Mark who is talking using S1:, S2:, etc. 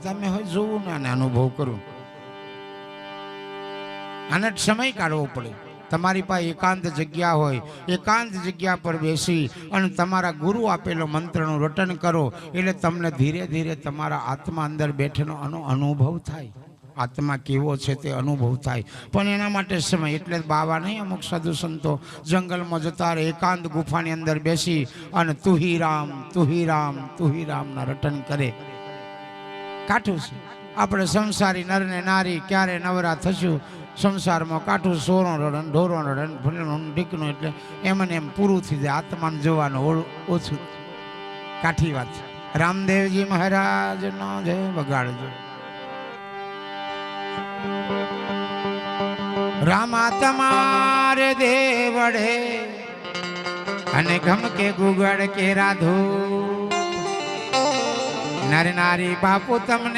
S1: તમે હોય જોવું ને આને અનુભવ કરું. આને સમય કાઢવો પડે. તમારી પાસે એકાંત જગ્યા હોય, એકાંત જગ્યા પર બેસી અને તમારા ગુરુ આપેલો મંત્રનું રટન કરો એટલે તમને ધીરે ધીરે તમારા આત્મા અંદર બેઠેનો અનુભવ થાય. આત્મા કેવો છે તે અનુભવ થાય. પણ એના માટે સમય. એટલે બાવા નહીં, અમુક સાધુ સંતો જંગલમાં જતા રહે, એકાંત ગુફાની અંદર બેસી અને તુહી રામ તુહી રામ તુહી રામના રટન કરે. કાઠું છે. આપણે સંસારી નર ને નારી ક્યારે નવરા થશું? સંસારમાં કાઠું સોરો રડન ઢોરો રડન ભૂલેનું ઢીકનું એટલે એમને એમ પૂરું થઈ જાય. આત્માને જોવાનું ઓછું. કાઠી વાત છે. રામદેવજી મહારાજનો જય વગાડજો. રામા તમારે દેવડે અને ગમ કે ગુગળ કે રાધો નર નારી બાપુ તમને